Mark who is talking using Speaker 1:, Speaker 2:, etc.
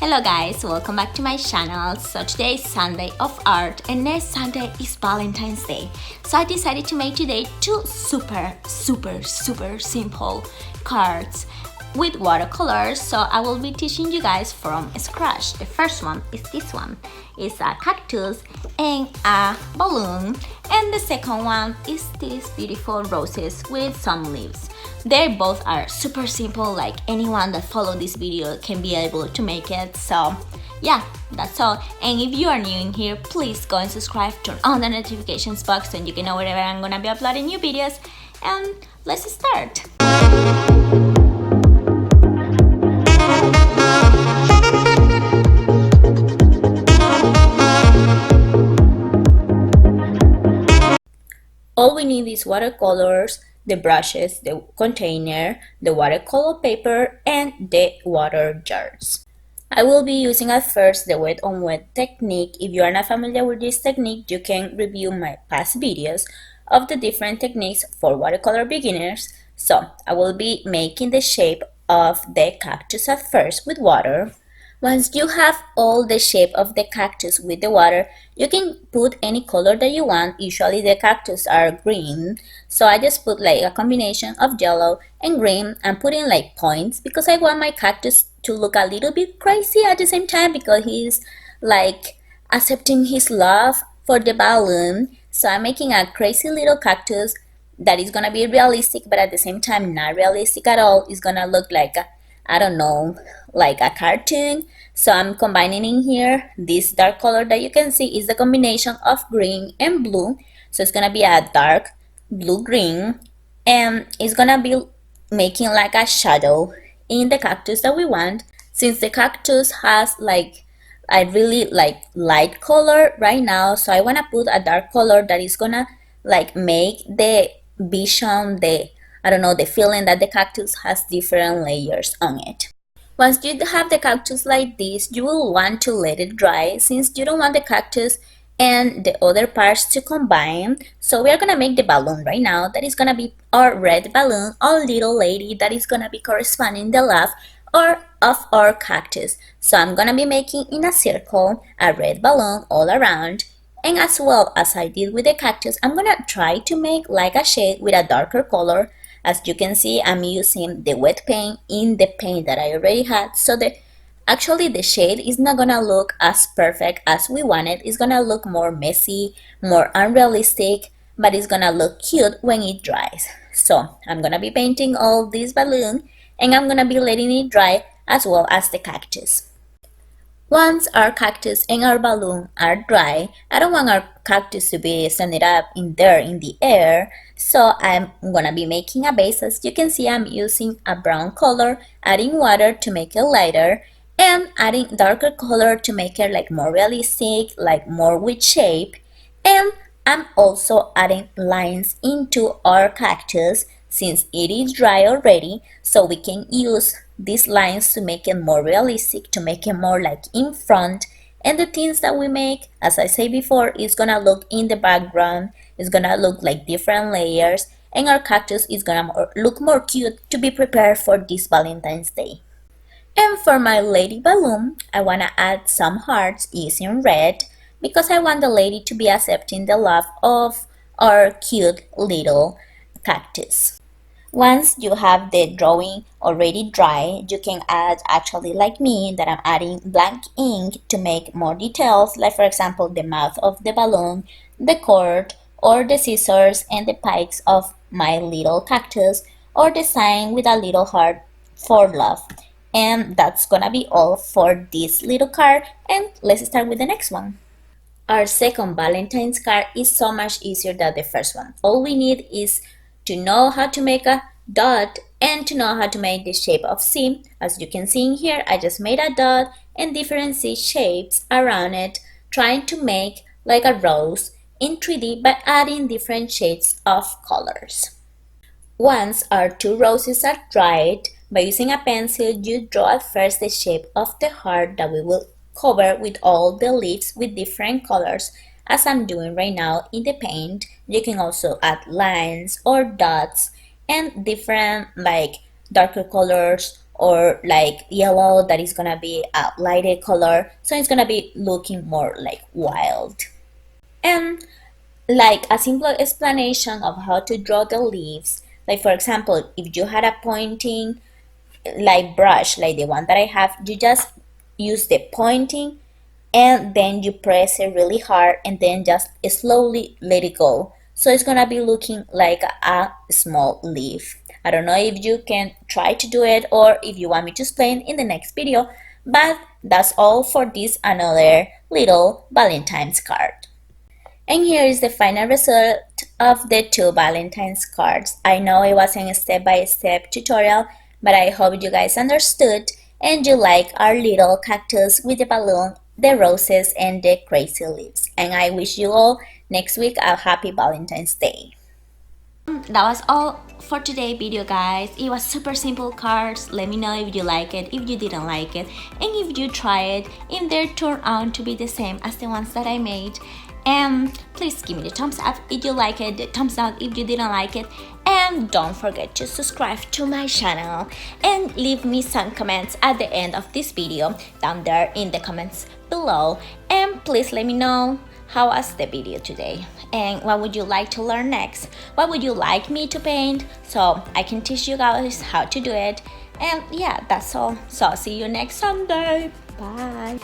Speaker 1: Hello guys, welcome back to my channel. So today is Sunday of art and next Sunday is Valentine's Day. So I decided to make today two super simple cards with watercolors. So I will be teaching you guys from scratch. The first one is this one. It's a cactus and a balloon, and the second one is these beautiful roses with some leaves. They both are super simple, like anyone that follow this video can be able to make it. So yeah, that's all. And if you are new in here, please go and subscribe, turn on the notifications box so you can know whenever I'm gonna be uploading new videos. And let's start. All we need is watercolors, the brushes, the container, the watercolor paper, and the water jars. I will be using at first the wet on wet technique. If you are not familiar with this technique, you can review my past videos of the different techniques for watercolor beginners. So I will be making the shape of the cactus at first with water. Once you have all the shape of the cactus with the water, you can put any color that you want. Usually the cactus are green, so I just put like a combination of yellow and green. I'm putting like points because I want my cactus to look a little bit crazy at the same time because he's like accepting his love for the balloon. So I'm making a crazy little cactus that is gonna be realistic, but at the same time not realistic at all. It's gonna look like I don't know, like a cartoon. So I'm combining in here this dark color that you can see is the combination of green and blue. So it's gonna be a dark blue-green, and it's gonna be making like a shadow in the cactus that we want. Since the cactus has like a really like light color right now, so I wanna put a dark color that is gonna like make the vision, I don't know, the feeling that the cactus has different layers on it. Once you have the cactus like this, you will want to let it dry since you don't want the cactus and the other parts to combine. So we are gonna make the balloon right now. That is gonna be our red balloon, our little lady that is gonna be corresponding the love of our cactus. So I'm gonna be making in a circle a red balloon all around. And as well as I did with the cactus, I'm gonna try to make like a shade with a darker color. As you can see, I'm using the wet paint in the paint that I already had. So actually the shade is not gonna look as perfect as we wanted. It's gonna look more messy, more unrealistic, but it's gonna look cute when it dries. So I'm gonna be painting all this balloon and I'm gonna be letting it dry as well as the cactus. Once our cactus and our balloon are dry, I don't want our cactus to be standing up in there in the air, so I'm gonna be making a base. As you can see, I'm using a brown color, adding water to make it lighter, and adding darker color to make it like more realistic, like more with shape. And I'm also adding lines into our cactus since it is dry already, so we can use these lines to make it more realistic, to make it more like in front. And the things that we make, as I said before, is gonna look in the background. It's gonna look like different layers, and our cactus is gonna look more cute to be prepared for this Valentine's Day. And for my lady balloon, I wanna add some hearts using red because I want the lady to be accepting the love of our cute little cactus. Once you have the drawing already dry, you can add, actually like me, that I'm adding blank ink to make more details, like for example the mouth of the balloon, the cord, or the scissors and the pikes of my little cactus, or the sign with a little heart for love. And that's gonna be all for this little card, and let's start with the next one. Our second Valentine's card is so much easier than the first one. All we need is to know how to make a dot and to know how to make the shape of C. As you can see in here, I just made a dot and different C shapes around it, trying to make like a rose in 3D by adding different shades of colors. Once our two roses are dried, by using a pencil, you draw at first the shape of the heart that we will cover with all the leaves with different colors, as I'm doing right now in the paint. You can also add lines or dots and different like darker colors or like yellow that is gonna be a lighter color, so it's gonna be looking more like wild. And like a simple explanation of how to draw the leaves, like for example, if you had a pointing like brush like the one that I have, you just use the pointing and then you press it really hard and then just slowly let it go, so it's gonna be looking like a small leaf. I don't know if you can try to do it or if you want me to explain in the next video, but that's all for this another little Valentine's card. And here is the final result of the two Valentine's cards. I know it wasn't a step-by-step tutorial, but I hope you guys understood and you like our little cactus with the balloon, the roses, and the crazy leaves. And I wish you all next week a happy Valentine's Day. That was all for today's video, guys. It was super simple cards. Let me know if you like it, if you didn't like it, and if you try it, if they turn out to be the same as the ones that I made. And please give me the thumbs up if you like it, the thumbs down if you didn't like it, and don't forget to subscribe to my channel and leave me some comments at the end of this video down there in the comments below. And please let me know how was the video today and what would you like to learn next, what would you like me to paint, so I can teach you guys how to do it. And yeah, that's all, so see you next Sunday. Bye.